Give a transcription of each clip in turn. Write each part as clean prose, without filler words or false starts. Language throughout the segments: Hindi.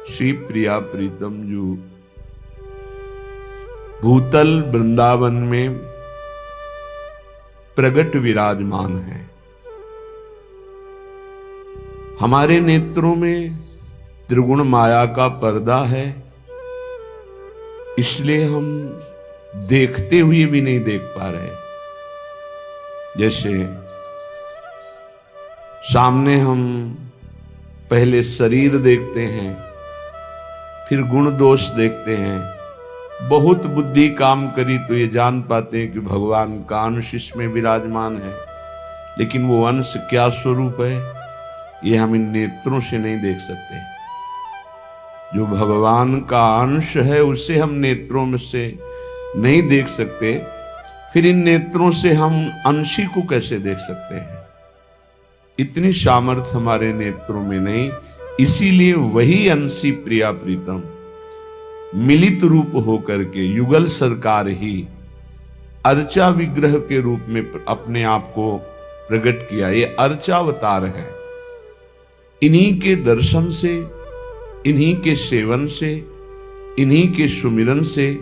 श्री प्रिया प्रीतम जो भूतल वृंदावन में प्रगट विराजमान है। हमारे नेत्रों में त्रिगुण माया का पर्दा है, इसलिए हम देखते हुए भी नहीं देख पा रहे। जैसे सामने हम पहले शरीर देखते हैं, फिर गुण दोष देखते हैं। बहुत बुद्धि काम करी तो ये जान पाते हैं कि भगवान का अंश इसमें विराजमान है, लेकिन वो अंश क्या स्वरूप है ये हम इन नेत्रों से नहीं देख सकते। जो भगवान का अंश है उसे हम नेत्रों में से नहीं देख सकते, फिर इन नेत्रों से हम अंशी को कैसे देख सकते हैं? इतनी सामर्थ्य हमारे नेत्रों में नहीं। इसीलिए वही अंशी प्रिया प्रीतम मिलित रूप होकर के युगल सरकार ही अर्चा विग्रह के रूप में अपने आप को प्रकट किया। ये अर्चावतार है। इन्हीं के दर्शन से, इन्हीं के सेवन से, इन्हीं के सुमिरन से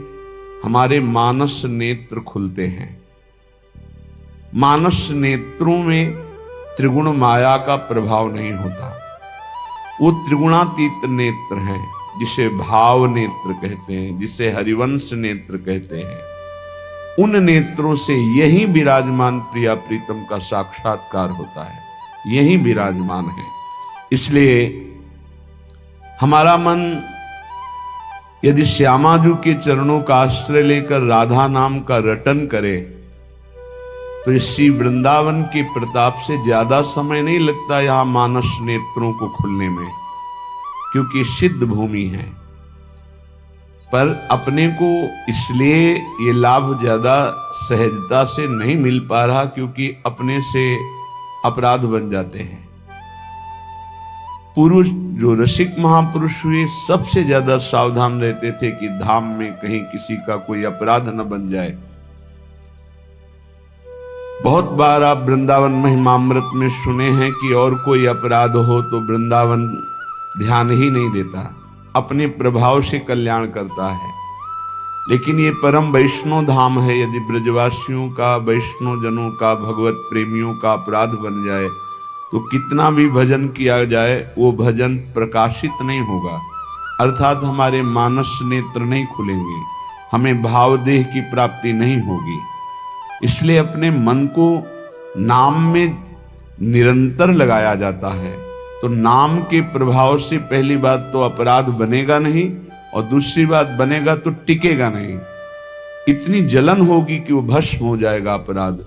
हमारे मानस नेत्र खुलते हैं। मानस नेत्रों में त्रिगुण माया का प्रभाव नहीं होता। वो त्रिगुणातीत नेत्र हैं, जिसे भाव नेत्र कहते हैं, जिसे हरिवंश नेत्र कहते हैं। उन नेत्रों से यही विराजमान प्रिया प्रीतम का साक्षात्कार होता है, यही विराजमान है। इसलिए हमारा मन यदि श्यामाजू के चरणों का आश्रय लेकर राधा नाम का रटन करे तो इस श्री वृंदावन के प्रताप से ज्यादा समय नहीं लगता यहां मानस नेत्रों को खुलने में, क्योंकि सिद्ध भूमि है। पर अपने को इसलिए ये लाभ ज्यादा सहजता से नहीं मिल पा रहा क्योंकि अपने से अपराध बन जाते हैं। पुरुष जो रसिक महापुरुष हुए सबसे ज्यादा सावधान रहते थे कि धाम में कहीं किसी का कोई अपराध न बन जाए। बहुत बार आप वृंदावन महिमामृत में सुने हैं कि और कोई अपराध हो तो वृंदावन ध्यान ही नहीं देता, अपने प्रभाव से कल्याण करता है। लेकिन ये परम वैष्णव धाम है। यदि ब्रजवासियों का, वैष्णव जनों का, भगवत प्रेमियों का अपराध बन जाए तो कितना भी भजन किया जाए वो भजन प्रकाशित नहीं होगा, अर्थात हमारे मानस नेत्र नहीं खुलेंगे, हमें भावदेह की प्राप्ति नहीं होगी। इसलिए अपने मन को नाम में निरंतर लगाया जाता है। तो नाम के प्रभाव से पहली बात तो अपराध बनेगा नहीं, और दूसरी बात बनेगा तो टिकेगा नहीं। इतनी जलन होगी कि वो भस्म हो जाएगा अपराध।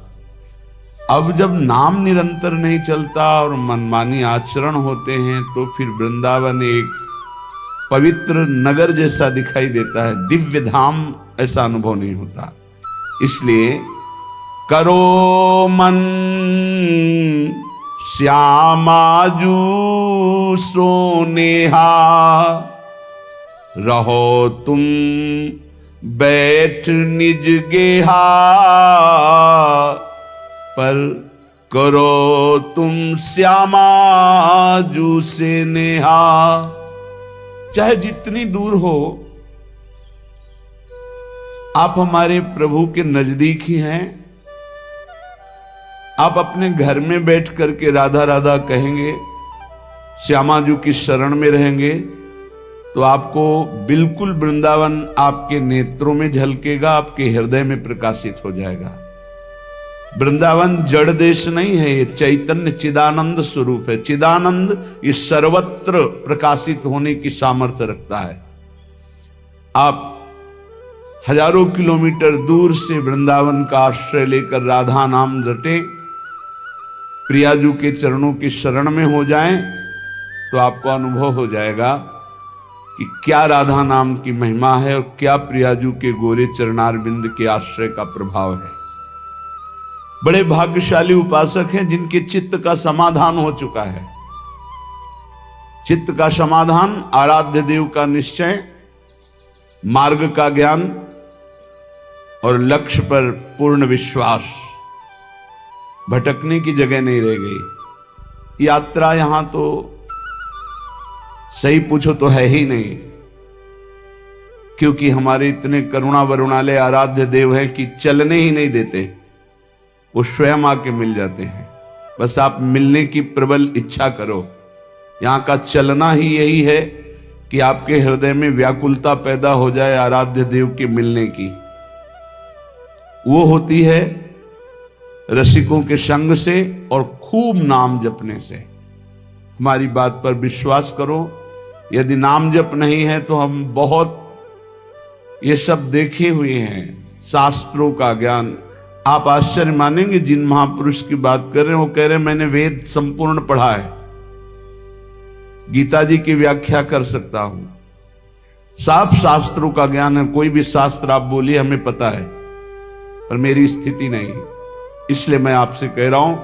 अब जब नाम निरंतर नहीं चलता और मनमानी आचरण होते हैं तो फिर वृंदावन एक पवित्र नगर जैसा दिखाई देता है, दिव्य धाम ऐसा अनुभव नहीं होता। इसलिए करो मन श्यामाजू सोनेहा, रहो तुम बैठ निज गेहा, पर करो तुम श्यामाजू से नेहा। चाहे जितनी दूर हो, आप हमारे प्रभु के नजदीक ही हैं। आप अपने घर में बैठ करके राधा राधा कहेंगे, श्यामाजू की शरण में रहेंगे, तो आपको बिल्कुल वृंदावन आपके नेत्रों में झलकेगा, आपके हृदय में प्रकाशित हो जाएगा। वृंदावन जड़ देश नहीं है, ये चैतन्य चिदानंद स्वरूप है। चिदानंद ये सर्वत्र प्रकाशित होने की सामर्थ्य रखता है। आप हजारों किलोमीटर दूर से वृंदावन का आश्रय लेकर राधा नाम रटे, प्रियाजू के चरणों की शरण में हो जाएं, तो आपको अनुभव हो जाएगा कि क्या राधा नाम की महिमा है और क्या प्रियाजू के गोरे चरणारविंद के आश्रय का प्रभाव है। बड़े भाग्यशाली उपासक हैं जिनके चित्त का समाधान हो चुका है। चित्त का समाधान, आराध्य देव का निश्चय, मार्ग का ज्ञान और लक्ष्य पर पूर्ण विश्वास। भटकने की जगह नहीं रह गई। यात्रा यहां तो सही पूछो तो है ही नहीं, क्योंकि हमारे इतने करुणा वरुणालय आराध्य देव हैं कि चलने ही नहीं देते, वो स्वयं आके मिल जाते हैं। बस आप मिलने की प्रबल इच्छा करो। यहां का चलना ही यही है कि आपके हृदय में व्याकुलता पैदा हो जाए आराध्य देव के मिलने की। वो होती है रसिकों के संग से और खूब नाम जपने से। हमारी बात पर विश्वास करो, यदि नाम जप नहीं है तो हम बहुत ये सब देखे हुए हैं, शास्त्रों का ज्ञान। आप आश्चर्य मानेंगे, जिन महापुरुष की बात कर रहे हैं वो कह रहे हैं मैंने वेद संपूर्ण पढ़ा है, गीता जी की व्याख्या कर सकता हूं, साफ शास्त्रों का ज्ञान है, कोई भी शास्त्र आप बोलिए हमें पता है, पर मेरी स्थिति नहीं। इसलिए मैं आपसे कह रहा हूं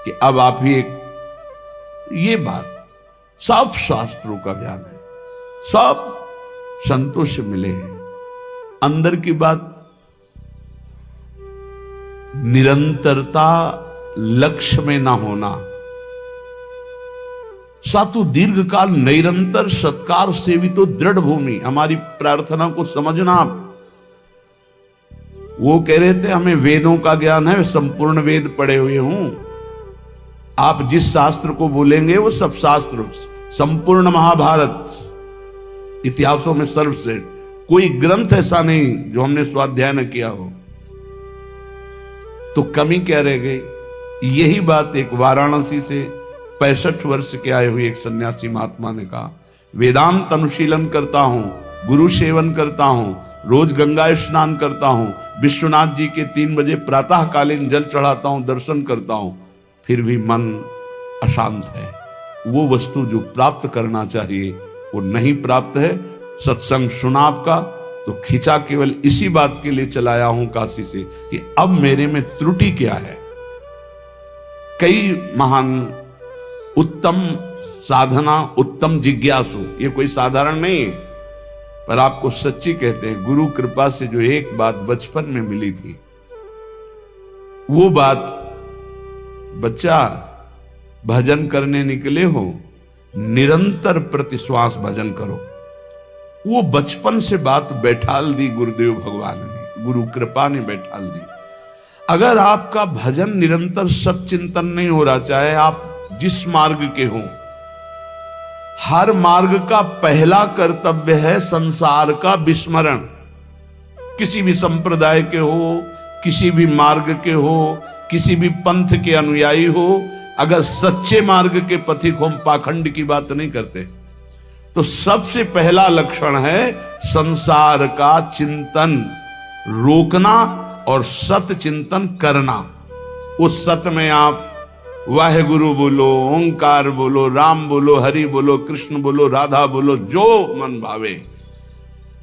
कि अब आप ही एक ये बात, सब शास्त्रों का ज्ञान है, सब संतों से मिले हैं। अंदर की बात, निरंतरता लक्ष्य में ना होना, सातु दीर्घ काल निरंतर सत्कार सेवितो दृढ़ भूमि। हमारी प्रार्थना को समझना आप। वो कह रहे थे हमें वेदों का ज्ञान है, संपूर्ण वेद पढ़े हुए हूं। आप जिस शास्त्र को बोलेंगे वो सब शास्त्र, संपूर्ण महाभारत, इतिहासों में सर्वश्रेष्ठ, कोई ग्रंथ ऐसा नहीं जो हमने स्वाध्याय न किया हो। तो कमी क्या रह गई? यही बात एक वाराणसी से 65 वर्ष के आए हुए एक सन्यासी महात्मा ने कहा, वेदांत अनुशीलन करता हूं, गुरु सेवन करता हूं, रोज गंगा स्नान करता हूं, विश्वनाथ जी के 3 बजे प्रातःकालीन जल चढ़ाता हूं, दर्शन करता हूं, फिर भी मन अशांत है। वो वस्तु जो प्राप्त करना चाहिए वो नहीं प्राप्त है। सत्संग सुना आपका तो खींचा केवल इसी बात के लिए चलाया हूं काशी से कि अब मेरे में त्रुटि क्या है। कई महान उत्तम साधना, उत्तम जिज्ञासु, ये कोई साधारण नहीं है, पर आपको सच्ची कहते हैं, गुरु कृपा से जो एक बात बचपन में मिली थी, वो बात, बच्चा भजन करने निकले हो, निरंतर प्रतिश्वास भजन करो। वो बचपन से बात बैठाल दी गुरुदेव भगवान ने, गुरु कृपा ने बैठाल दी। अगर आपका भजन निरंतर सच्चिंतन नहीं हो रहा, चाहे आप जिस मार्ग के हो, हर मार्ग का पहला कर्तव्य है संसार का विस्मरण। किसी भी संप्रदाय के हो, किसी भी मार्ग के हो, किसी भी पंथ के अनुयायी हो, अगर सच्चे मार्ग के पथिक हो, हम पाखंड की बात नहीं करते, तो सबसे पहला लक्षण है संसार का चिंतन रोकना और सत चिंतन करना। उस सत में आप वाहेगुरु बोलो, ओंकार बोलो, राम बोलो, हरि बोलो, कृष्ण बोलो, राधा बोलो, जो मन भावे,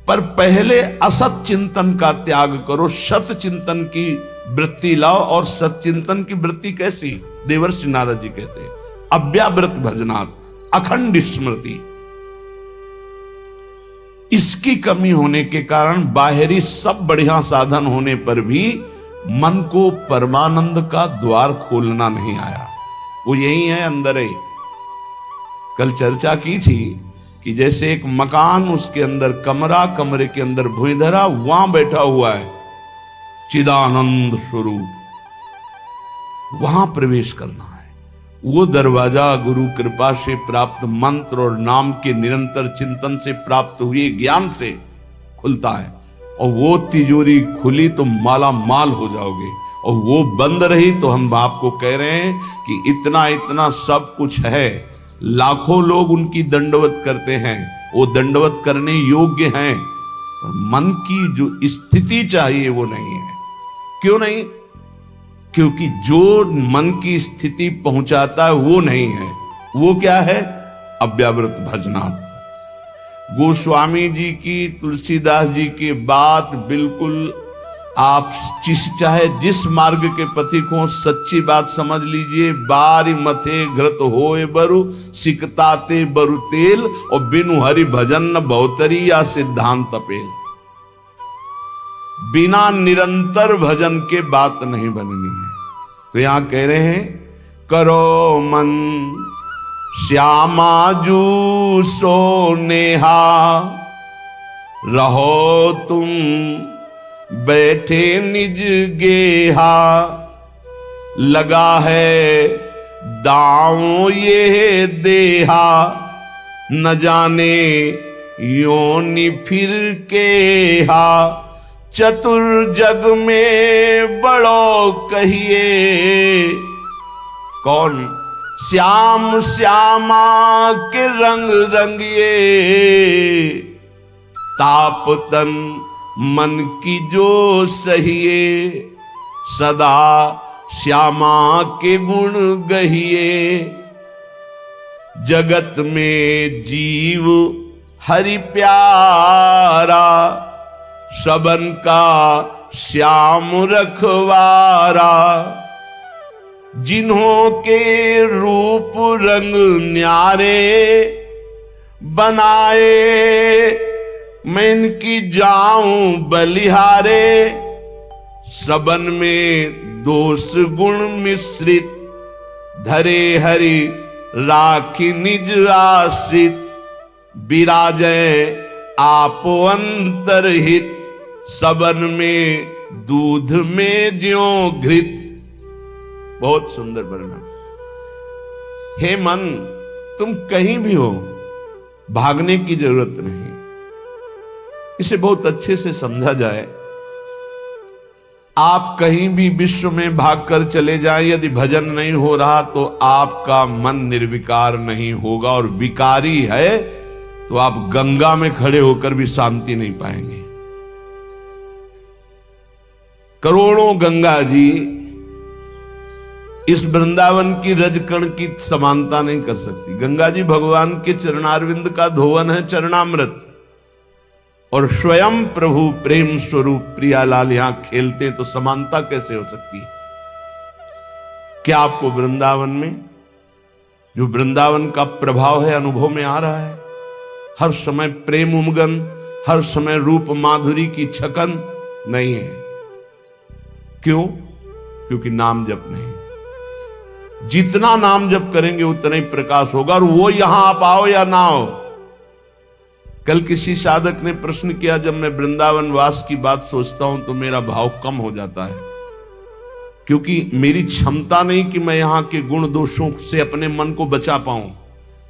पर पहले असत चिंतन का त्याग करो, सत चिंतन की वृत्ति लाओ। और सच्चिंतन की वृत्ति कैसी? देवर्षि नारद जी कहते हैं, अव्यावृत भजनात्, अखंड स्मृति। इसकी कमी होने के कारण बाहरी सब बढ़िया साधन होने पर भी मन को परमानंद का द्वार खोलना नहीं आया। वो यही है, अंदर है। कल चर्चा की थी कि जैसे एक मकान, उसके अंदर कमरा, कमरे के अंदर भुइंधरा, वहां बैठा हुआ है चिदानंद स्वरूप, वहां प्रवेश करना है। वो दरवाजा गुरु कृपा से प्राप्त मंत्र और नाम के निरंतर चिंतन से प्राप्त हुए ज्ञान से खुलता है। और वो तिजोरी खुली तो माला माल हो जाओगे, और वो बंद रही तो हम आपको कह रहे हैं कि इतना इतना सब कुछ है, लाखों लोग उनकी दंडवत करते हैं, वो दंडवत करने योग्य हैं, पर मन की जो स्थिति चाहिए वो नहीं है। क्यों नहीं? क्योंकि जो मन की स्थिति पहुंचाता है वो नहीं है। वो क्या है? अव्यावृत भजनात्। गोस्वामी जी की, तुलसीदास जी की बात बिल्कुल, आप चाहे जिस मार्ग के पथिक हो, सच्ची बात समझ लीजिए। बारी मथे घृत होए बरु, सिकताते बरु तेल, और बिनु हरि भजन न बहुतरी या सिद्धांत अपेल। बिना निरंतर भजन के बात नहीं बननी है। तो यहां कह रहे हैं, करो मन श्यामाजू सोनेहा, रहो तुम बैठे निज गेहा, लगा है दांव ये देहा, न जाने योनि फिर के हा, चतुर जग में बड़ो कहिए, कौन श्याम श्यामा के रंग रंगिए, ताप तन मन की जो सहिए, सदा श्यामा के गुण गहिए, जगत में जीव हरि प्यारा, सबन का श्याम रखवारा, जिन्हों के रूप रंग न्यारे, बनाए मैं इनकी जाऊं बलिहारे, सबन में दोष गुण मिश्रित, धरे हरि राखी निज आश्रित, विराजय आपो अंतरहित, सबन में दूध में ज्यों घृत। बहुत सुंदर वर्णन। हे मन, तुम कहीं भी हो, भागने की जरूरत नहीं। इसे बहुत अच्छे से समझा जाए। आप कहीं भी विश्व में भागकर चले जाएं, यदि भजन नहीं हो रहा तो आपका मन निर्विकार नहीं होगा, और विकारी है तो आप गंगा में खड़े होकर भी शांति नहीं पाएंगे। करोड़ों गंगा जी इस वृंदावन की रजकण की समानता नहीं कर सकती। गंगा जी भगवान के चरणारविंद का धोवन है, चरणामृत, और स्वयं प्रभु प्रेम स्वरूप प्रियालाल यहां खेलते हैं, तो समानता कैसे हो सकती है? क्या आपको वृंदावन में जो वृंदावन का प्रभाव है अनुभव में आ रहा है? हर समय प्रेम उमगन, हर समय रूप माधुरी की छकन नहीं है। क्यों? क्योंकि नाम जप नहीं। जितना नाम जप करेंगे उतना ही प्रकाश होगा, और वो यहां आप आओ या ना आओ। कल किसी साधक ने प्रश्न किया, जब मैं वृंदावन वास की बात सोचता हूं तो मेरा भाव कम हो जाता है, क्योंकि मेरी क्षमता नहीं कि मैं यहां के गुण दोषों से अपने मन को बचा पाऊं।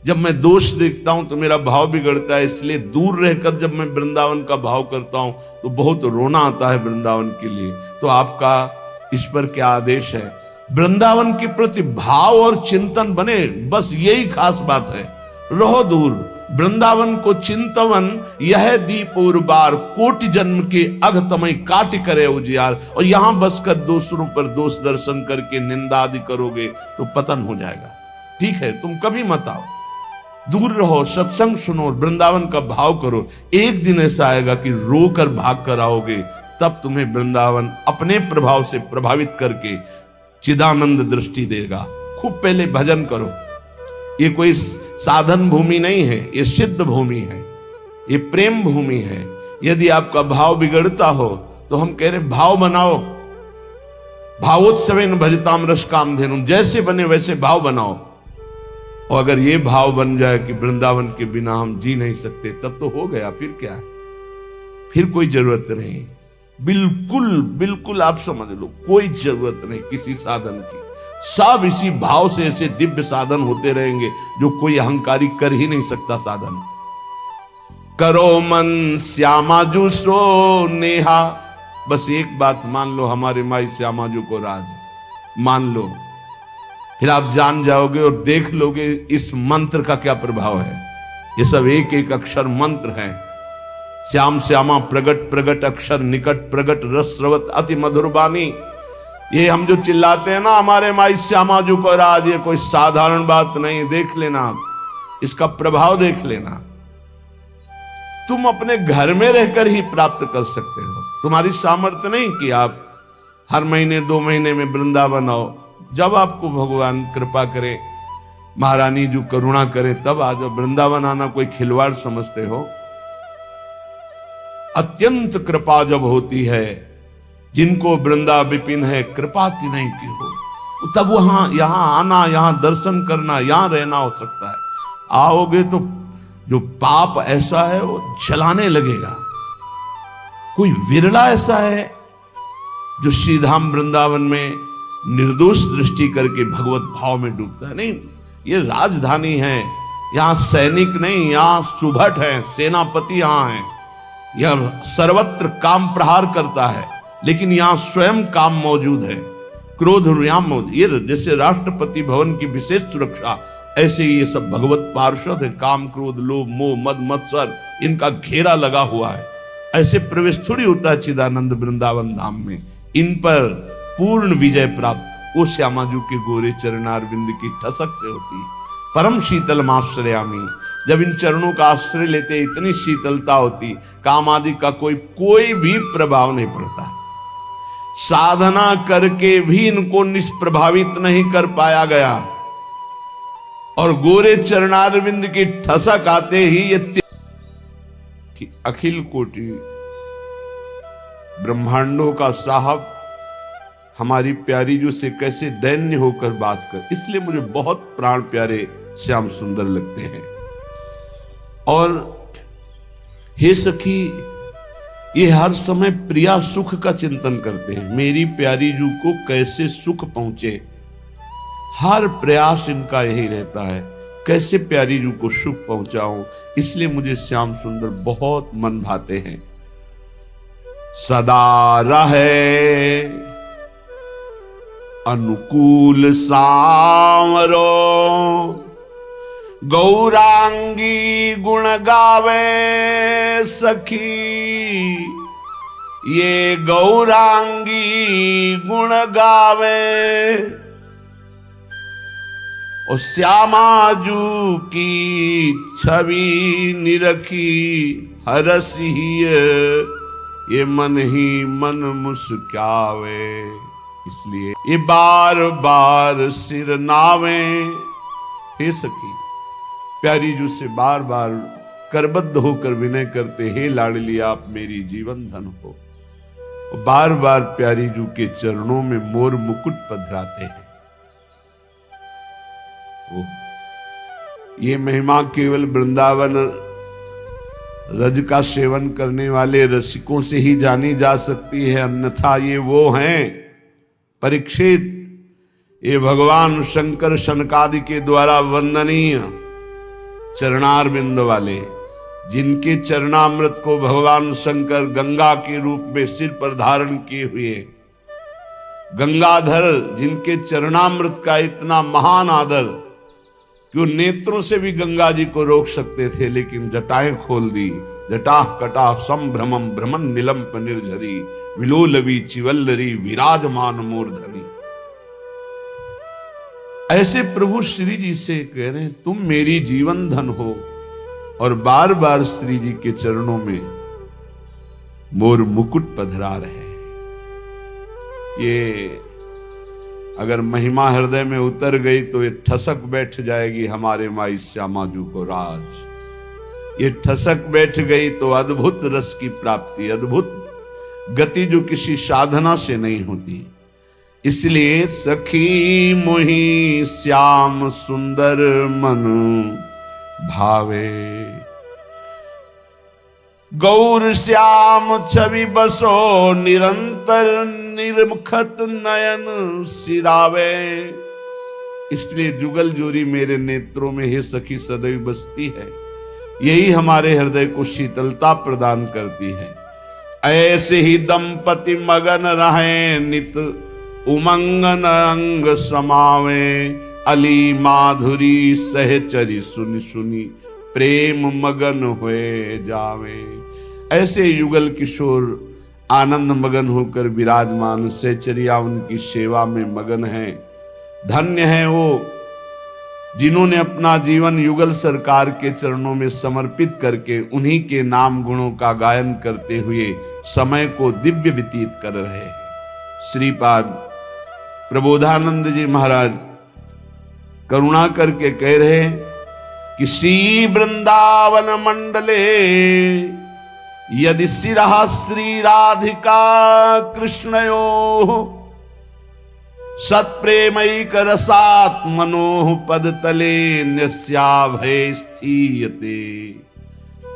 जब मैं दोष देखता हूं तो मेरा भाव बिगड़ता है, इसलिए दूर रहकर जब मैं वृंदावन का भाव करता हूं तो बहुत रोना आता है वृंदावन के लिए। तो आपका इस पर क्या आदेश है? वृंदावन के प्रति भाव और चिंतन बने, बस यही खास बात है। रहो दूर, वृंदावन को चिंतवन यह दीप उर्बार, कोटि जन्म के अघतमय काट करे उजियार। और यहां बसकर दूसरों पर दोष दर्शन करके निंदा आदि करोगे तो पतन हो जाएगा। ठीक है, तुम कभी मत आओ, दूर रहो, सत्संग सुनो, वृंदावन का भाव करो। एक दिन ऐसा आएगा कि रोकर भाग कर आओगे, तब तुम्हें वृंदावन अपने प्रभाव से प्रभावित करके चिदानंद दृष्टि देगा। खूब पहले भजन करो। ये कोई साधन भूमि नहीं है, ये सिद्ध भूमि है, ये प्रेम भूमि है। यदि आपका भाव बिगड़ता हो तो हम कह रहे भाव बनाओ। भावोत्सवेन भजताम रस कामधेनु, जैसे बने वैसे भाव बनाओ। और अगर ये भाव बन जाए कि वृंदावन के बिना हम जी नहीं सकते, तब तो हो गया। फिर क्या है? फिर कोई जरूरत नहीं। बिल्कुल बिल्कुल आप समझ लो, कोई जरूरत नहीं किसी साधन की। सब इसी भाव से ऐसे दिव्य साधन होते रहेंगे जो कोई अहंकारी कर ही नहीं सकता साधन। करो मन श्यामाजू सो नेहा। बस एक बात मान लो, हमारे माई श्यामाजू को राज मान लो, फिर आप जान जाओगे और देख लोगे इस मंत्र का क्या प्रभाव है। ये सब एक एक अक्षर मंत्र है। श्याम श्यामा प्रगट प्रगट अक्षर निकट प्रगट रस स्रवत अति मधुर बानी। ये हम जो चिल्लाते हैं ना, हमारे माई श्यामाजू को राज, ये कोई साधारण बात नहीं। देख लेना आप, इसका प्रभाव देख लेना। तुम अपने घर में रहकर ही प्राप्त कर सकते हो। तुम्हारी सामर्थ्य नहीं कि आप हर महीने 2 महीने में वृंदावन आओ। जब आपको भगवान कृपा करे, महारानी जो करुणा करे, तब आ जाओ। वृंदावन आना कोई खिलवाड़ समझते हो? अत्यंत कृपा जब होती है, जिनको वृंदा विपिन है कृपा तिन्हीं की हो। तब वहां यहां आना, यहां दर्शन करना, यहां रहना हो सकता है। आओगे तो जो पाप ऐसा है वो जलाने लगेगा। कोई विरला ऐसा है जो श्रीधाम वृंदावन में निर्दोष दृष्टि करके भगवत भाव में डूबता है। नहीं, ये राजधानी है, यहां सैनिक नहीं, यहां सुभट है, सेनापति यहां है। यह सर्वत्र काम प्रहार करता है, लेकिन यहां स्वयं काम मौजूद है, क्रोध यहां मौजूद। ये जैसे राष्ट्रपति भवन की विशेष सुरक्षा, ऐसे ही ये सब भगवत पार्षद है। काम, क्रोध, लोभ, मोह, मद, मत्सर, इनका घेरा लगा हुआ है। ऐसे प्रवेश थोड़ी होता है चिदानंद वृंदावन धाम में। इन पर पूर्ण विजय प्राप्त वो श्यामाजू के गोरे चरणारविंद की ठसक से होती है। परम शीतल आश्रयामी, जब इन चरणों का आश्रय लेते इतनी शीतलता होती, काम आदि का कोई भी प्रभाव नहीं पड़ता। साधना करके भी इनको निष्प्रभावित नहीं कर पाया गया, और गोरे चरणारविंद की ठसक आते ही ये अखिल कोटि ब्रह्मांडों का साहब हमारी प्यारी जो से कैसे दैन्य होकर बात कर। इसलिए मुझे बहुत प्राण प्यारे श्याम सुंदर लगते हैं। और हे सखी, ये हर समय प्रिया सुख का चिंतन करते हैं। मेरी प्यारी जू को कैसे सुख पहुंचे, हर प्रयास इनका यही रहता है, कैसे प्यारी जू को सुख पहुंचाऊं। इसलिए मुझे श्याम सुंदर बहुत मन भाते हैं। सदा रहे अनुकूल सांवरो, गौरांगी गुण गावे सखी, ये गौरांगी गुण गावे। और श्यामाजू की छवि निरखी हरसी, ये मन ही मन मुस्कावे। इसलिए ये बार बार सिर नावे। हे सखी, प्यारी जू से बार बार करबद्ध होकर विनय करते, हे लाडली आप मेरी जीवन धन हो। बार बार प्यारी जू के चरणों में मोर मुकुट पधराते हैं। ये महिमा केवल वृंदावन रज का सेवन करने वाले रसिकों से ही जानी जा सकती है, अन्यथा ये वो हैं परीक्षित, ये भगवान शंकर शनकादि के द्वारा वंदनीय चरणारविंद वाले, जिनके चरणामृत को भगवान शंकर गंगा के रूप में सिर पर धारण किए हुए, गंगाधर, जिनके चरणामृत का इतना महान आदर कि वो नेत्रों से भी गंगा जी को रोक सकते थे, लेकिन जटाएं खोल दी। जटा कटा संभ्रमम भ्रमण निलंप निर्झरी, विलोलवी चिवल्लरी विराजमान मूर्धनी। ऐसे प्रभु श्री जी से कह रहे हैं, तुम मेरी जीवन धन हो। और बार बार श्री जी के चरणों में मोर मुकुट पधरा रहे। ये अगर महिमा हृदय में उतर गई तो ये ठसक बैठ जाएगी हमारे माई श्यामाजू को राज। ये ठसक बैठ गई तो अद्भुत रस की प्राप्ति, अद्भुत गति जो किसी साधना से नहीं होती। इसलिए सखी मोही श्याम सुंदर मन भावे, गौर श्याम छवि बसो निरंतर निर्मखत नयन सिरावे। इसलिए जुगल जोरी मेरे नेत्रों में हे सखी सदैव बसती है। यही हमारे हृदय को शीतलता प्रदान करती है। ऐसे ही दंपति मगन रहे नित उमंगन अंग समावे, अली माधुरी सहचरी सुनि सुनि प्रेम मगन हुए जावे। ऐसे युगल किशोर आनंद मगन होकर विराजमान, सहचरिया उनकी सेवा में मगन है। धन्य है वो जिन्होंने अपना जीवन युगल सरकार के चरणों में समर्पित करके उन्हीं के नाम गुणों का गायन करते हुए समय को दिव्य व्यतीत कर रहे हैं। श्रीपाद प्रबोधानंद जी महाराज करुणा करके कह रहे कि श्री वृंदावन मंडले यदि सिरः श्री राधिका कृष्णयो, सत्प्रेमैक रसात् मनोः पदतले न्यस्याभये स्थीयते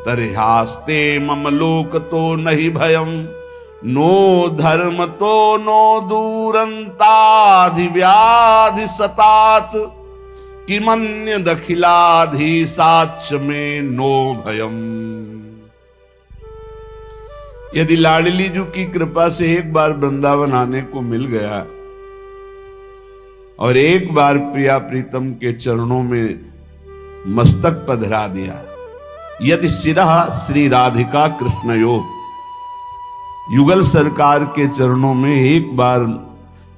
तर्ह्यास्ते मम लोकतो नहि भयं नो धर्मतो नो दूरन्ताधिव्याधि सतात् किमन्यदखिलाधीशाच्च मे नो भयम्। यदि लाडली जी की कृपा से एक बार वृंदावन आने को मिल गया और एक बार प्रिया प्रीतम के चरणों में मस्तक पधरा दिया, यदि सिरह श्री राधिका कृष्णयो युगल सरकार के चरणों में एक बार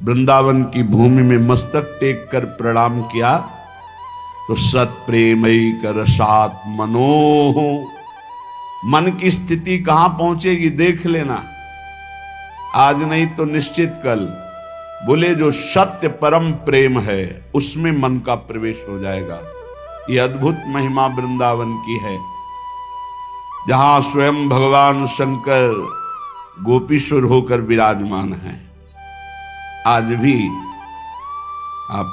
वृंदावन की भूमि में मस्तक टेक कर प्रणाम किया तो सत्प्रेमैक रसात् मनोः, मन की स्थिति कहां पहुंचेगी देख लेना, आज नहीं तो निश्चित कल। बोले जो सत्य परम प्रेम है उसमें मन का प्रवेश हो जाएगा। यह अद्भुत महिमा वृंदावन की है, जहां स्वयं भगवान शंकर गोपीश्वर होकर विराजमान हैं। आज भी आप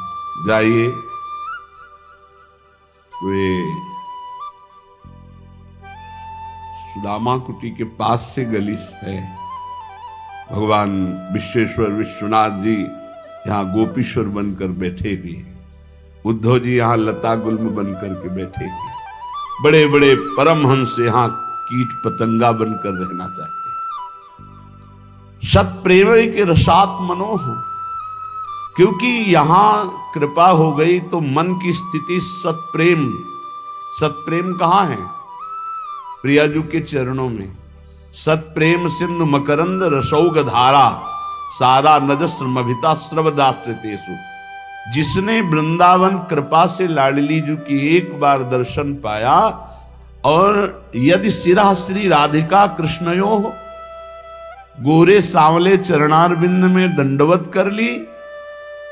जाइए, वे सुदामा कुटी के पास से गली है, भगवान विश्वेश्वर विश्वनाथ जी यहाँ गोपीश्वर बनकर बैठे हुए हैं, उद्धव जी यहाँ लता गुल्म बनकर के बैठे हैं, बड़े बड़े परमहंस यहाँ कीट पतंगा बनकर रहना चाहते हैं। सत्प्रेम के रसात् मनोः, क्योंकि यहां कृपा हो गई तो मन की स्थिति सत्प्रेम। सत्प्रेम कहां है? प्रियाजू के चरणों में। सत्प्रेम सिंधु मकरंद रसौग धारा सारा नजस्रमभिता स्रवदास्यतेषु। जिसने वृंदावन कृपा से लाडली जी की एक बार दर्शन पाया और यदि सिरा श्री राधिका कृष्णयो गोरे सांवले चरणारविंद में दंडवत कर ली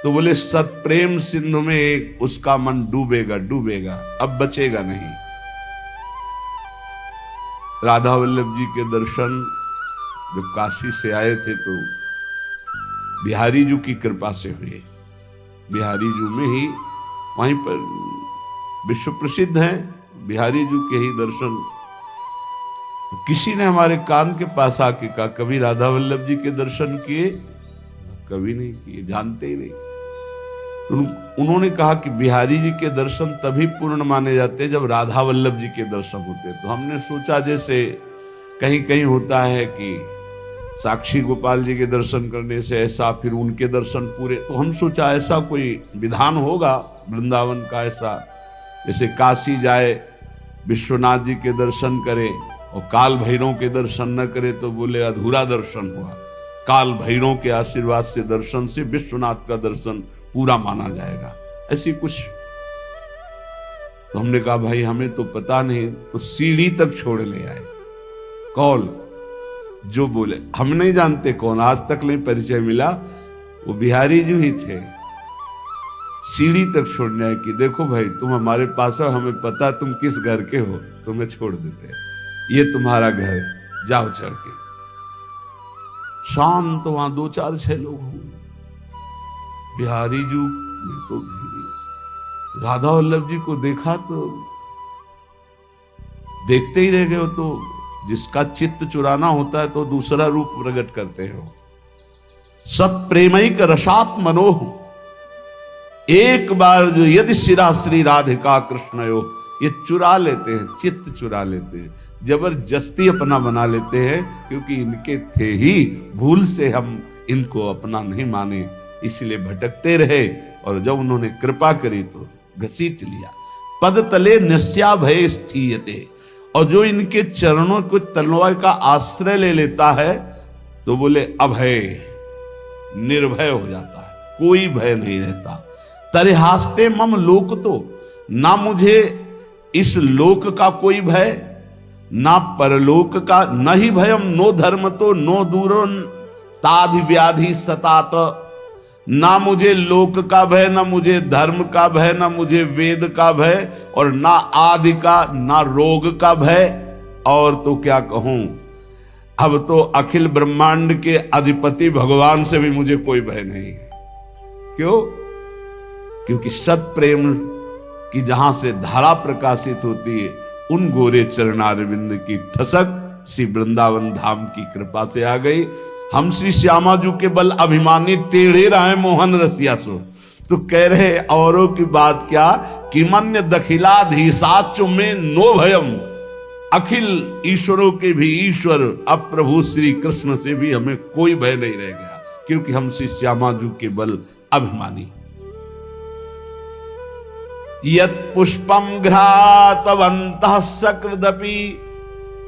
तो बोले सत्प्रेम सिंधु में एक उसका मन डूबेगा डूबेगा, अब बचेगा नहीं। राधा वल्लभ जी के दर्शन जब काशी से आए थे तो बिहारी जी की कृपा से हुए। बिहारी जी में ही वहीं पर विश्व प्रसिद्ध है बिहारी जी के ही दर्शन। तो किसी ने हमारे कान के पास आके कहा कभी राधा वल्लभ जी के दर्शन किए? कभी नहीं किए, जानते ही नहीं। तो उन्होंने कहा कि बिहारी जी के दर्शन तभी पूर्ण माने जाते जब राधा वल्लभ जी के दर्शन होते। तो हमने सोचा जैसे कहीं कहीं होता है कि साक्षी गोपाल जी के दर्शन करने से ऐसा, फिर उनके दर्शन पूरे, तो हम सोचा ऐसा कोई विधान होगा वृंदावन का ऐसा, जैसे काशी जाए विश्वनाथ जी के दर्शन करे और काल भैरव के दर्शन न करे तो बोले अधूरा दर्शन हुआ। काल भैरव के आशीर्वाद से दर्शन से विश्वनाथ का दर्शन पूरा माना जाएगा, ऐसी कुछ। तो हमने कहा भाई हमें तो पता नहीं, तो सीढ़ी तक छोड़ ले आए। कौन जो बोले हम नहीं जानते कौन, आज तक नहीं परिचय मिला, वो बिहारी जी ही थे। सीढ़ी तक छोड़ने आए कि देखो भाई तुम हमारे पास हो, हमें पता तुम किस घर के हो, तुम्हें छोड़ देते हैं, ये तुम्हारा घर है, जाओ चढ़ के। शांत वहां 2-4-6 लोग हुए। बिहारी जी ने तो राधा वल्लभ जी को देखा तो देखते ही रह गए। हो तो जिसका चित्त चुराना होता है तो दूसरा रूप प्रकट करते हो। सत्प्रेमैक रसात् मनोः, एक बार जो यदि सिरा श्री राधिका कृष्णयो, ये चुरा लेते हैं, चित्त चुरा लेते हैं, जबरदस्ती अपना बना लेते हैं, क्योंकि इनके थे ही, भूल से हम इनको अपना नहीं माने, इसलिए भटकते रहे। और जब उन्होंने कृपा करी तो घसीट लिया। पद तले न्यस्याभये स्थीयते, और जो इनके चरणों को तलवार का आश्रय ले लेता है तो बोले अभय, निर्भय हो जाता है, कोई भय नहीं रहता। तर्ह्यास्ते मम लोक, तो ना मुझे इस लोक का कोई भय, ना परलोक का, न ही भयम नो धर्म तो नो दूरन ताधि व्याधि सतात। ना मुझे लोक का भय, ना मुझे धर्म का भय, ना मुझे वेद का भय, और ना आदि का, ना रोग का भय। और तो क्या कहूं, अब तो अखिल ब्रह्मांड के अधिपति भगवान से भी मुझे कोई भय नहीं है। क्यों? क्योंकि सत प्रेम की जहां से धारा प्रकाशित होती है, उन गोरे चरणारविंद की ठसक श्री वृंदावन धाम की कृपा से आ गई। हम श्री श्यामाजू के बल अभिमानी टेढ़े रहे मोहन रसिया सो, तो कह रहे औरों की बात क्या, कि मन्य दखिलाधीशाचो में नो भयम, अखिल ईश्वरों के भी ईश्वर अब प्रभु श्री कृष्ण से भी हमें कोई भय नहीं रह गया, क्योंकि हम श्री श्यामाजू के बल अभिमानी। यत् पुष्पम घ्रातवन्तः सकृदपि,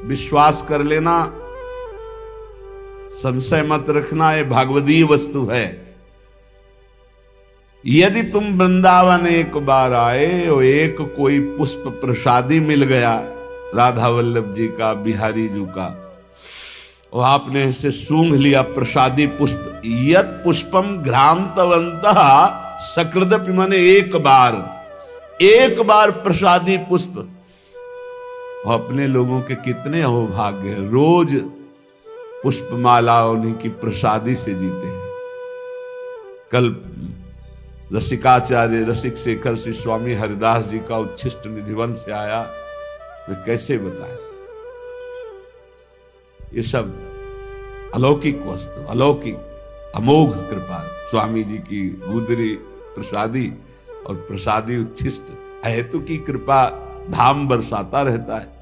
विश्वास कर लेना, संशय मत रखना, ये भागवतीय वस्तु है। यदि तुम वृंदावन एक बार आए और एक कोई पुष्प प्रसादी मिल गया राधा वल्लभ जी का, बिहारी जी का, और आपने इसे सूंघ लिया प्रसादी पुष्प, यत् पुष्पम घ्रांतवन्तः सकृदपि, माने एक बार प्रसादी पुष्प। और अपने लोगों के कितने अहोभाग्य हैं, रोज पुष्पमाला उन्हीं की प्रसादी से जीते हैं। कल रसिकाचार्य रसिक शेखर श्री स्वामी हरिदास जी का उच्छिष्ट निधिवन से आया, मैं कैसे बताएं, ये सब अलौकिक वस्तु, अलौकिक अमोघ कृपा स्वामी जी की गुदरी प्रसादी और प्रसादी उच्छिष्ट अहेतु की कृपा धाम बरसाता रहता है।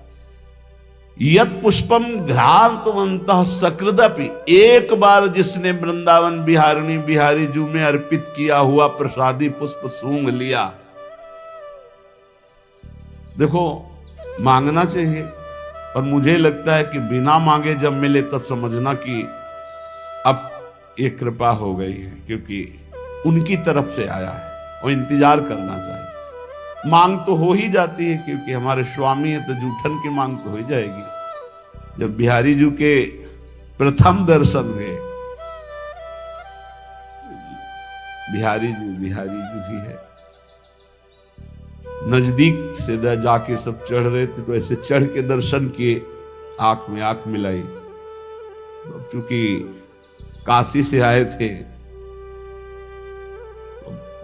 यत् पुष्पम घ्रांतवन्तः सकृदपि, एक बार जिसने वृंदावन बिहारिणी बिहारी जू में अर्पित किया हुआ प्रसादी पुष्प सूंघ लिया। देखो, मांगना चाहिए, पर मुझे लगता है कि बिना मांगे जब मिले तब समझना कि अब ये कृपा हो गई है, क्योंकि उनकी तरफ से आया है, और इंतजार करना चाहिए। मांग तो हो ही जाती है, क्योंकि हमारे स्वामी है तो जूठन की मांग तो हो ही जाएगी। जब बिहारी जी के प्रथम दर्शन हुए, बिहारी जी भी है, नजदीक से जाके सब चढ़ रहे थे, तो ऐसे चढ़ के दर्शन किए, आंख में आंख मिलाई। क्योंकि काशी से आए थे,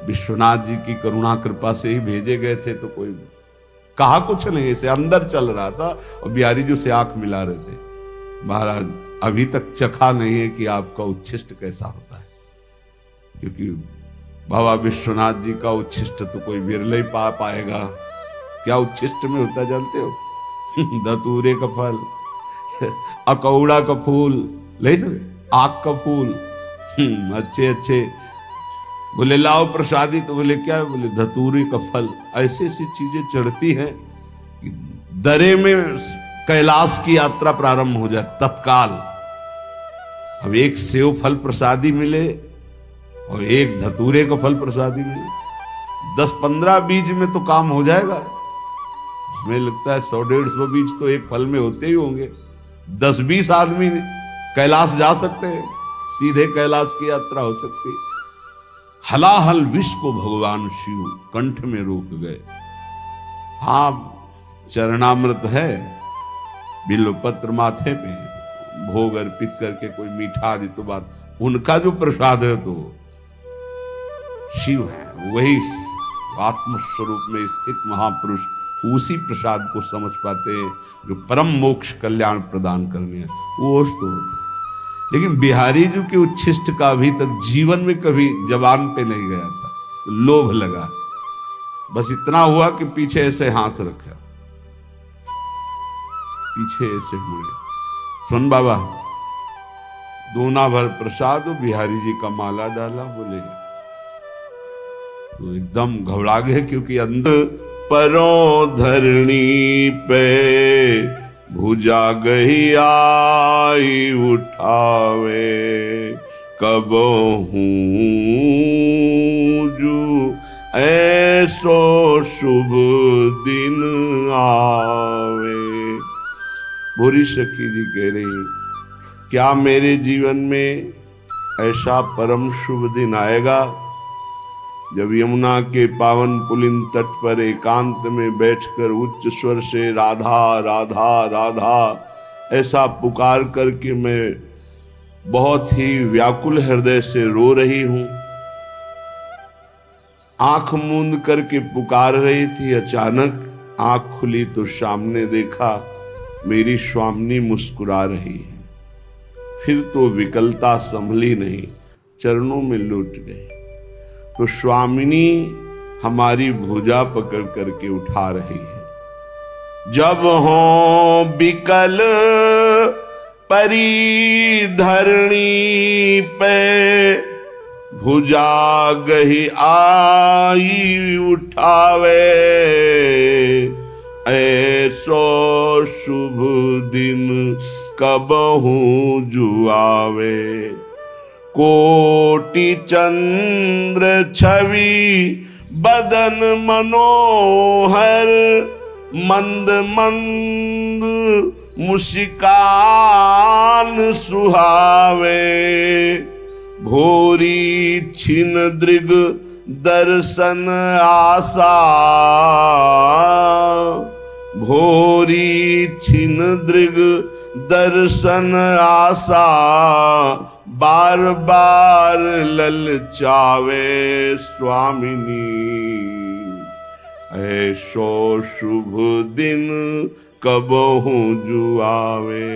विश्वनाथ जी की करुणा कृपा से ही भेजे गए थे, तो कोई कहा कुछ नहीं, ऐसे अंदर चल रहा था और बिहारी जी से आंख मिला रहे थे। महाराज अभी तक चखा नहीं है कि आपका उच्छिष्ट कैसा होता है, क्योंकि बाबा विश्वनाथ जी का उच्छिष्ट तो कोई बिरले ही पा पाएगा। क्या उच्छिष्ट में होता है जानते हो? धतूरे का फल, अकौड़ा का फूल, ले आग का फूल, अच्छे बोले लाओ प्रसादी, तो बोले क्या? बोले धतूरे का फल। ऐसी ऐसी चीजें चढ़ती हैं कि दरे में कैलाश की यात्रा प्रारंभ हो जाए तत्काल। अब एक सेव फल प्रसादी मिले और एक धतूरे का फल प्रसादी मिले, 10-15 बीज में तो काम हो जाएगा। हमें लगता है 100-150 बीज तो एक फल में होते ही होंगे। 10-20 आदमी कैलाश जा सकते हैं, सीधे कैलाश की यात्रा हो सकती है। हलाहल विष को भगवान शिव कंठ में रोक गए। हाँ, चरणामृत है, बिल्वपत्र माथे पे, भोग अर्पित करके कोई मीठा आदि तो बात, उनका जो प्रसाद है तो शिव है, वही आत्म स्वरूप में स्थित महापुरुष उसी प्रसाद को समझ पाते हैं जो परम मोक्ष कल्याण प्रदान करने हैं, वो तो होता है। लेकिन बिहारी जी के उच्छिष्ट का अभी तक जीवन में कभी जबान पे नहीं गया था, तो लोभ लगा। बस इतना हुआ कि पीछे ऐसे हाथ रखा, पीछे ऐसे मुड़े, सुन बाबा, दोना भर प्रसाद बिहारी जी का माला डाला। बोले तो एकदम घबरा गए, क्योंकि अंदर परों धरणी पे भुजा गही आई उठावे, कबहू जू ऐसो शुभ दिन आवे। बुरी सखी जी कह रही, क्या मेरे जीवन में ऐसा परम शुभ दिन आएगा जब यमुना के पावन पुलिन तट पर एकांत में बैठकर उच्च स्वर से राधा राधा राधा ऐसा पुकार करके मैं बहुत ही व्याकुल हृदय से रो रही हूं। आंख मूंद करके पुकार रही थी। अचानक आंख खुली तो सामने देखा मेरी स्वामिनी मुस्कुरा रही है। फिर तो विकलता संभली नहीं, चरणों में लौट गए तो स्वामिनी हमारी भुजा पकड़ करके उठा रही है। जब हो विकल परी धरणी पे, भुजा गही आई उठावे, ऐसो शुभ दिन कबहू जुआवे। कोटि चंद्र छवि बदन मनोहर, मंद मंद मुस्कान सुहावे। भोरी छिन दृग दर्शन आशा, भोरी छिन दृग दर्शन आशा, बार बार ललचावे स्वामिनी। ऐसो शुभ दिन कबहू जुआवे।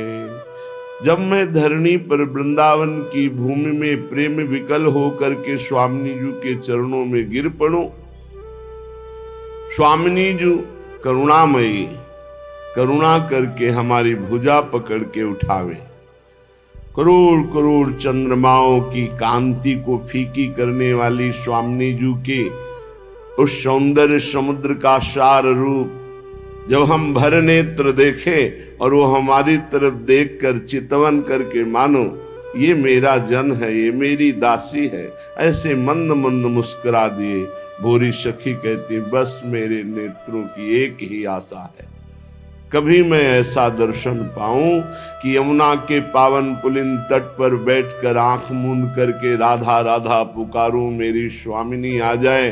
जब मैं धरणी पर वृंदावन की भूमि में प्रेम विकल होकर के स्वामिनी जी के चरणों में गिर पड़ूं, स्वामिनी जी करुणामयी करुणा करके हमारी भुजा पकड़ के उठावे। करोड़ करोड़ चंद्रमाओं की कांति को फीकी करने वाली स्वामिनी जी के उस सौंदर्य समुद्र का सार रूप जब हम भर नेत्र देखें और वो हमारी तरफ देखकर चितवन करके मानो ये मेरा जन है, ये मेरी दासी है, ऐसे मंद मंद मुस्कुरा दिए। भोरी सखी कहती बस मेरे नेत्रों की एक ही आशा है, कभी मैं ऐसा दर्शन पाऊं कि यमुना के पावन पुलिन तट पर बैठकर आंख मूंद करके राधा राधा पुकारूं, मेरी स्वामिनी आ जाए।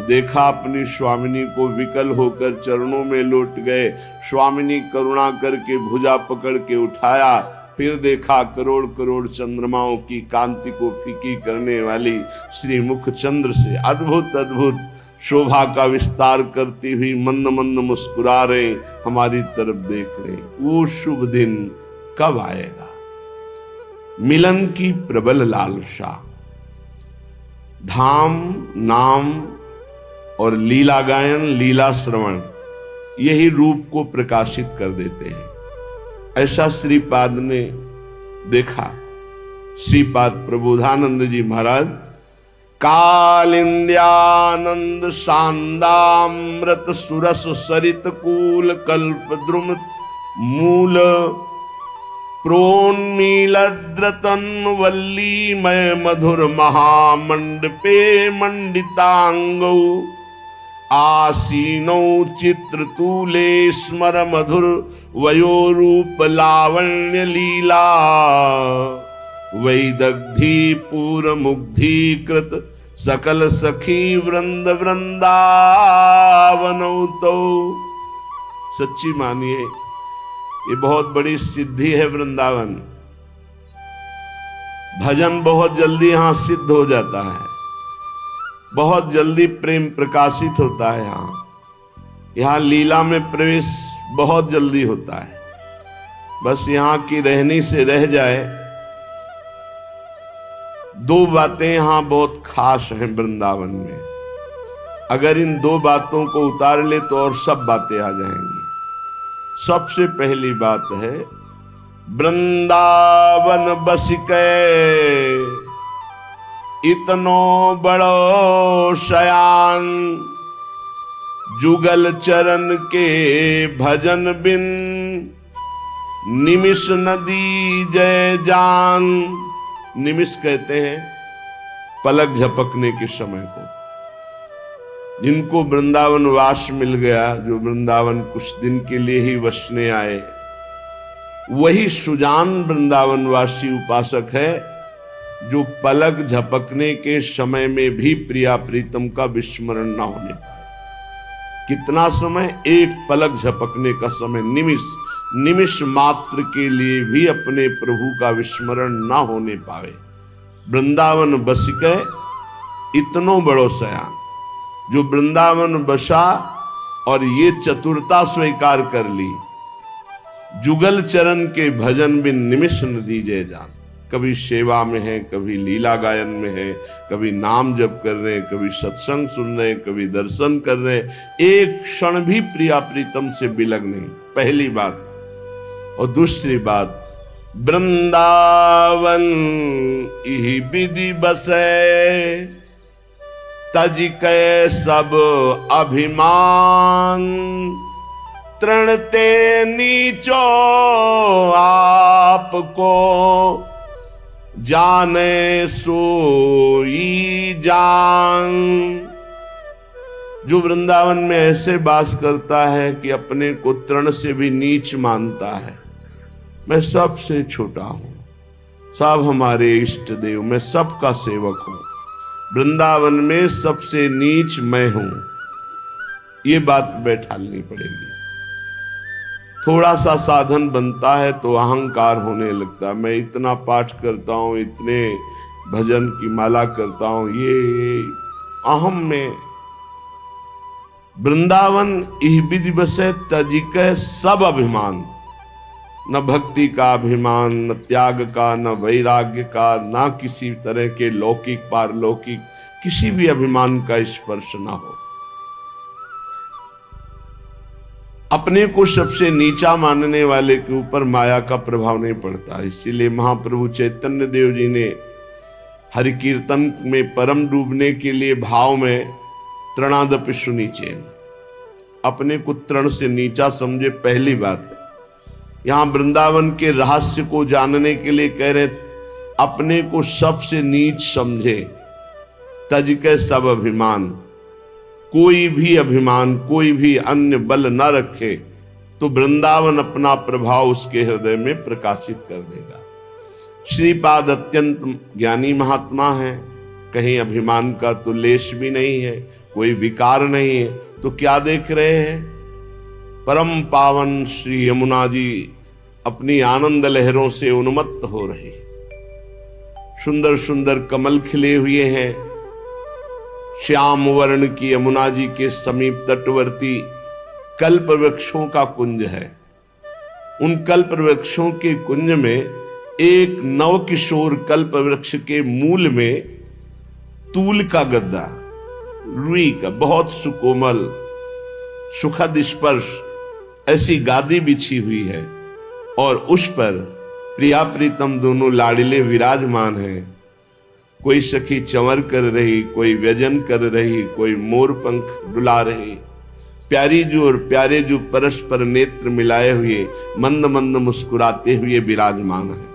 देखा अपनी स्वामिनी को विकल होकर चरणों में लौट गए। स्वामिनी करुणा करके भुजा पकड़ के उठाया। फिर देखा करोड़ करोड़ चंद्रमाओं की कांति को फीकी करने वाली श्री मुख चंद्र से अद्भुत अद्भुत शोभा का विस्तार करती हुई मंद मंद मुस्कुरा रहे, हमारी तरफ देख रहे। वो शुभ दिन कब आएगा? मिलन की प्रबल लालसा, धाम नाम और लीला गायन लीला श्रवण यही रूप को प्रकाशित कर देते हैं। ऐसा श्रीपाद ने देखा। श्रीपाद प्रबोधानंद जी महाराज कालिंद्यानंद शांदामृत सुरस सरित कूल कल्प द्रुम मूल प्रोन्मीलद्रतन वल्ली मय मधुर महामंडपे मंडितांगौ आसीनौ चित्रतूले स्मर मधुर वयोरूप लावण्य लीला वैदग्धी पूर मुग्धीकृत सकल सखी वृंद वृंदावनौ तो। सच्ची मानिए ये बहुत बड़ी सिद्धि है वृंदावन। भजन बहुत जल्दी यहां सिद्ध हो जाता है, बहुत जल्दी प्रेम प्रकाशित होता है। यहाँ लीला में प्रवेश बहुत जल्दी होता है। बस यहाँ की रहनी से रह जाए। दो बातें यहां बहुत खास हैं वृंदावन में, अगर इन दो बातों को उतार ले तो और सब बातें आ जाएंगी। सबसे पहली बात है वृंदावन बसिके इतनो बड़ो शयान जुगल चरण के भजन बिन निमिष नदी जय जान। निमिष कहते हैं पलक झपकने के समय को। जिनको वृंदावन वास मिल गया, जो वृंदावन कुछ दिन के लिए ही वसने आए, वही सुजान वृंदावन वासी उपासक है जो पलक झपकने के समय में भी प्रिया प्रीतम का विस्मरण ना होने पाए। कितना समय? एक पलक झपकने का समय, निमिष मात्र के लिए भी अपने प्रभु का विस्मरण ना होने पावे। वृंदावन बसिके इतनो बड़ो सयान। जो वृंदावन बसा और ये चतुरता स्वीकार कर ली, जुगल चरण के भजन बिन निमिष न दीजे जान। कभी सेवा में है, कभी लीला गायन में है, कभी नाम जप कर रहे हैं, कभी सत्संग सुन रहे हैं, कभी दर्शन कर रहे हैं, एक क्षण भी प्रिया प्रीतम से बिलग नहीं, पहली बात। और दूसरी बात, वृंदावन इहि विधि बसे, तज कै सब अभिमान, तृणते नीचो आपको, जाने सोई जान। जो वृंदावन में ऐसे वास करता है कि अपने को तृण से भी नीच मानता है, मैं सबसे छोटा हूं, सब हमारे इष्ट देव, मैं सबका सेवक हूं, वृंदावन में सबसे नीच मैं हूं, ये बात बैठालनी पड़ेगी। थोड़ा सा साधन बनता है तो अहंकार होने लगता, मैं इतना पाठ करता हूं, इतने भजन की माला करता हूं, ये अहम में। वृंदावन इह विधि बसे, तजिक सब अभिमान, न भक्ति का अभिमान, न त्याग का, न वैराग्य का, न किसी तरह के लौकिक पारलौकिक किसी भी अभिमान का स्पर्श न हो। अपने को सबसे नीचा मानने वाले के ऊपर माया का प्रभाव नहीं पड़ता। इसीलिए महाप्रभु चैतन्य देव जी ने हरि कीर्तन में परम डूबने के लिए भाव में तृणादपि सुनीचेन, अपने को तृण से नीचा समझे, पहली बात है। यहां वृंदावन के रहस्य को जानने के लिए कह रहे, अपने को सबसे नीच समझे, तज के सब अभिमान, कोई भी अभिमान, कोई भी अन्य बल न रखे तो वृंदावन अपना प्रभाव उसके हृदय में प्रकाशित कर देगा। श्रीपाद अत्यंत ज्ञानी महात्मा है, कहीं अभिमान का तो लेश भी नहीं है, कोई विकार नहीं है, तो क्या देख रहे हैं? परम पावन श्री यमुना जी अपनी आनंद लहरों से उन्मत्त हो रहे हैं, सुंदर सुंदर कमल खिले हुए हैं, श्याम वर्ण की यमुना जी के समीप तटवर्ती कल्प वृक्षों का कुंज है। उन कल्प वृक्षों के कुंज में एक नव किशोर कल्प वृक्ष के मूल में तूल का गद्दा, रुई का, बहुत सुकोमल सुखद स्पर्श ऐसी गादी बिछी हुई है और उस पर प्रिया प्रीतम दोनों लाडले विराजमान हैं। कोई सखी चंवर कर रही, कोई व्यजन कर रही, कोई मोर पंख डुला रही, प्यारी जो और प्यारे जो परस्पर नेत्र मिलाए हुए मंद मंद मुस्कुराते हुए विराजमान है।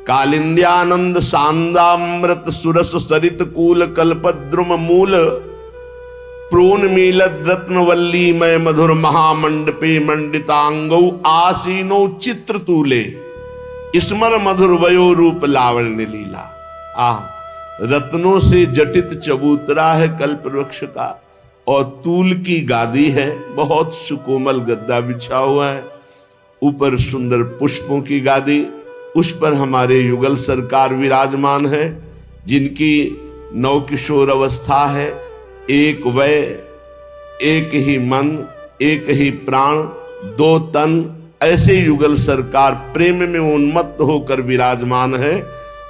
कालिंद्यानंद सांदामृत सुरस सरित कूल कल्पद्रुम मूल, प्रोन मीलत रत्नवल्ली मय मधुर महामंडपे मंडितांगौ, आसीनो चित्र तूले स्मर मधुर वयो रूप लावण्य लीला। रत्नों से जटित चबूतरा है कल्प वृक्ष का और तूल की गादी है, बहुत सुकोमल गद्दा बिछा हुआ है, ऊपर सुंदर पुष्पों की गादी, उस पर हमारे युगल सरकार विराजमान है, जिनकी नव किशोर अवस्था है। एक वय, एक ही मन, एक ही प्राण, दो तन, ऐसे युगल सरकार प्रेम में उन्मत्त होकर विराजमान है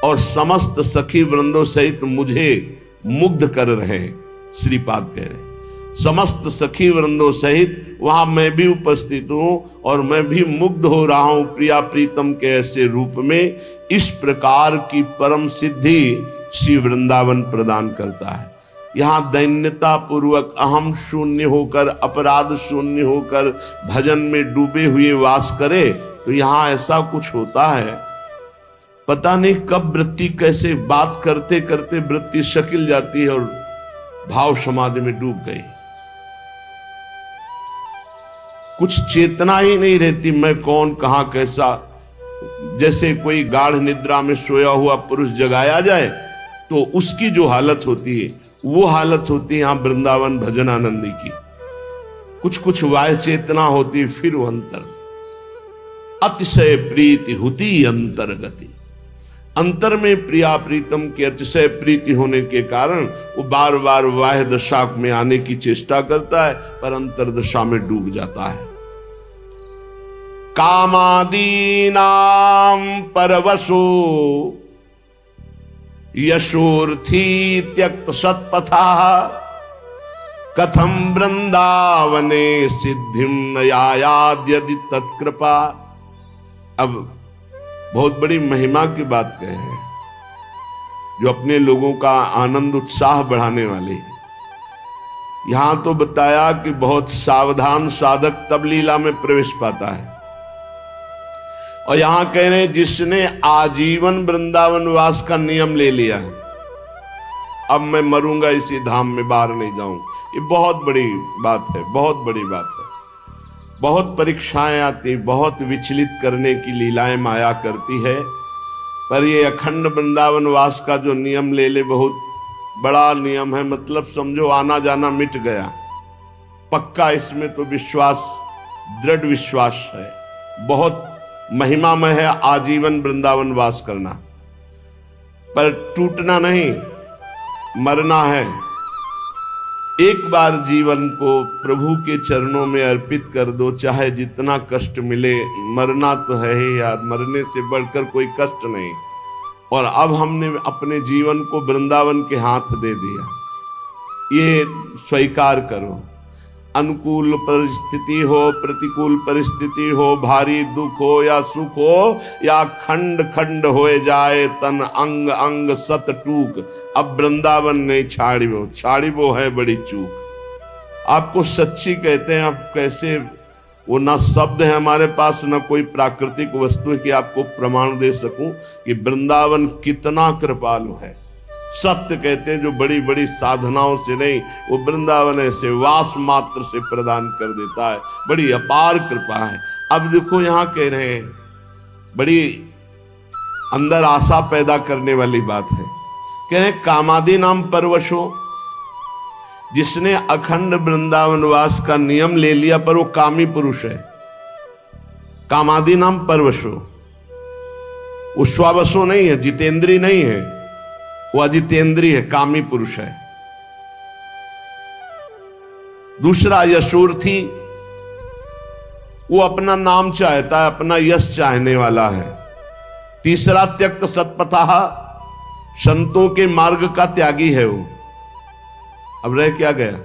और समस्त सखी वृंदों सहित मुझे मुग्ध कर रहे हैं। श्रीपाद कह रहे समस्त सखी वृंदों सहित वहां मैं भी उपस्थित हूं और मैं भी मुग्ध हो रहा हूं प्रिया प्रीतम के ऐसे रूप में। इस प्रकार की परम सिद्धि श्री वृंदावन प्रदान करता है। यहाँ दैन्यता पूर्वक अहम शून्य होकर, अपराध शून्य होकर भजन में डूबे हुए वास करे तो यहाँ ऐसा कुछ होता है, पता नहीं कब वृत्ति कैसे बात करते करते वृत्ति शकिल जाती है और भाव समाधि में डूब गई, कुछ चेतना ही नहीं रहती, मैं कौन कहां कैसा। जैसे कोई गाढ़ निद्रा में सोया हुआ पुरुष जगाया जाए तो उसकी जो हालत होती है वो हालत होती है यहां वृंदावन भजन आनंदी की। कुछ कुछ वाय चेतना होती, फिर वो अंतर, अतिशय प्रीति हुती अंतर्गति, अंतर में प्रिया प्रीतम की अतिशय प्रीति होने के कारण वो बार बार बाह्य दशा में आने की चेष्टा करता है, पर अंतर दशा में डूब जाता है। कामादीनां परवशो यशोर्थी त्यक्त सत्पथा कथम वृंदावने सिद्धिम नयायाद यदि तत्कृपा। अब बहुत बड़ी महिमा की बात कहे हैं, जो अपने लोगों का आनंद उत्साह बढ़ाने वाले हैं। यहां तो बताया कि बहुत सावधान साधक तब लीला में प्रवेश पाता है, और यहां कह रहे हैं जिसने आजीवन वृंदावन वास का नियम ले लिया है, अब मैं मरूंगा इसी धाम में, बाहर नहीं जाऊं। ये बहुत बड़ी बात है, बहुत बड़ी बात है। बहुत परीक्षाएं आती, बहुत विचलित करने की लीलाएं माया करती है, पर ये अखंड वृंदावन वास का जो नियम ले ले, बहुत बड़ा नियम है। मतलब समझो आना जाना मिट गया, पक्का। इसमें तो विश्वास, दृढ़ विश्वास है। बहुत महिमामय है आजीवन वृंदावन वास करना, पर टूटना नहीं, मरना है। एक बार जीवन को प्रभु के चरणों में अर्पित कर दो, चाहे जितना कष्ट मिले। मरना तो है ही यार, मरने से बढ़कर कोई कष्ट नहीं। और अब हमने अपने जीवन को वृंदावन के हाथ दे दिया, ये स्वीकार करो। अनुकूल परिस्थिति हो, प्रतिकूल परिस्थिति हो, भारी दुख हो या सुख हो, या खंड खंड हो जाए तन अंग अंग सत टूक, अब वृंदावन नहीं छाड़िबो है बड़ी चूक। आपको सच्ची कहते हैं। आप कैसे, वो ना शब्द है हमारे पास, ना कोई प्राकृतिक वस्तु है कि आपको प्रमाण दे सकूं कि वृंदावन कितना कृपालु है। सत्य कहते हैं, जो बड़ी बड़ी साधनाओं से नहीं, वो वृंदावन ऐसे वास मात्र से प्रदान कर देता है। बड़ी अपार कृपा है। अब देखो यहां कह रहे हैं, बड़ी अंदर आशा पैदा करने वाली बात है। कह रहे कामादि नाम परवशो, जिसने अखंड वृंदावन वास का नियम ले लिया, पर वो कामी पुरुष है। कामादि नाम परवशो, वो स्वावसो नहीं है, जितेंद्री नहीं है, वो अजितेंद्री है, कामी पुरुष है। दूसरा यशोर्थी, वो अपना नाम चाहता है, अपना यश चाहने वाला है। तीसरा त्यक्त सत्पथा, संतों के मार्ग का त्यागी है वो। अब रह क्या गया,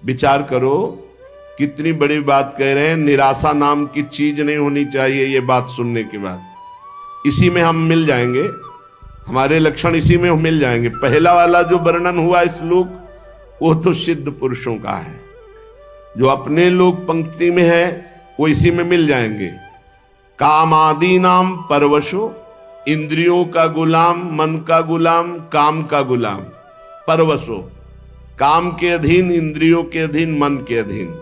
विचार करो, कितनी बड़ी बात कह रहे हैं। निराशा नाम की चीज नहीं होनी चाहिए। ये बात सुनने के बाद इसी में हम मिल जाएंगे, हमारे लक्षण इसी में मिल जाएंगे। पहला वाला जो वर्णन हुआ श्लोक, वो तो सिद्ध पुरुषों का है। जो अपने लोग पंक्ति में है, वो इसी में मिल जाएंगे। कामादि नाम परवशो, इंद्रियों का गुलाम, मन का गुलाम, काम का गुलाम। परवशो, काम के अधीन, इंद्रियों के अधीन, मन के अधीन।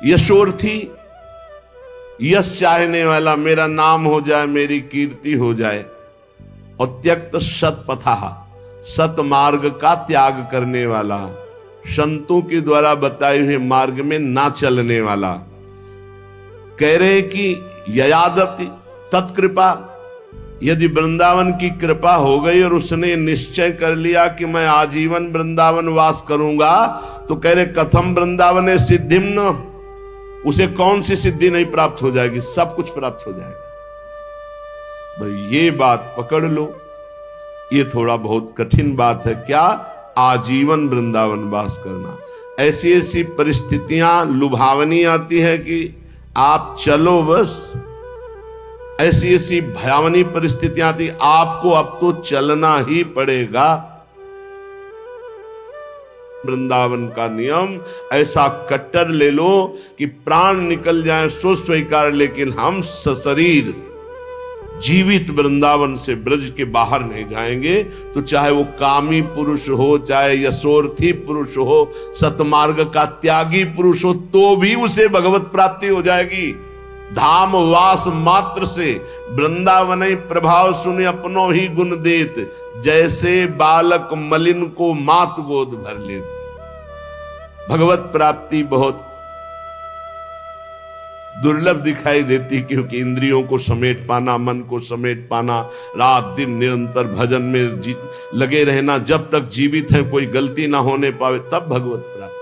यशोर्थी, यश चाहने वाला, मेरा नाम हो जाए, मेरी कीर्ति हो जाए। और त्यक्त सत्पथा, सत मार्ग का त्याग करने वाला, संतों के द्वारा बताए हुए मार्ग में ना चलने वाला। कह रहे कि ययादपि तत्कृपा, यदि वृंदावन की कृपा हो गई और उसने निश्चय कर लिया कि मैं आजीवन वृंदावन वास करूंगा, तो कह रहे कथम वृंदावन सिद्धिम न, उसे कौन सी सिद्धि नहीं प्राप्त हो जाएगी, सब कुछ प्राप्त हो जाएगा। भाई ये बात पकड़ लो। ये थोड़ा बहुत कठिन बात है, क्या? आजीवन वृंदावन वास करना। ऐसी ऐसी परिस्थितियां लुभावनी आती है कि आप चलो बस। ऐसी ऐसी भयावनी परिस्थितियां आती, आपको अब तो चलना ही पड़ेगा। वृंदावन का नियम ऐसा कट्टर ले लो कि प्राण निकल जाए सो स्वीकार, लेकिन हम शरीर जीवित वृंदावन से ब्रज के बाहर नहीं जाएंगे। तो चाहे वो कामी पुरुष हो, चाहे यशोर्थी पुरुष हो, सतमार्ग का त्यागी पुरुष हो, तो भी उसे भगवत प्राप्ति हो जाएगी। धाम वास मात्र से वृंदावन प्रभाव सुने अपनो ही गुण देत, जैसे बालक मलिन को मात गोद भर लेत। भगवत प्राप्ति बहुत दुर्लभ दिखाई देती, क्योंकि इंद्रियों को समेट पाना, मन को समेट पाना, रात दिन निरंतर भजन में लगे रहना, जब तक जीवित हैं कोई गलती ना होने पावे, तब भगवत प्राप्ति।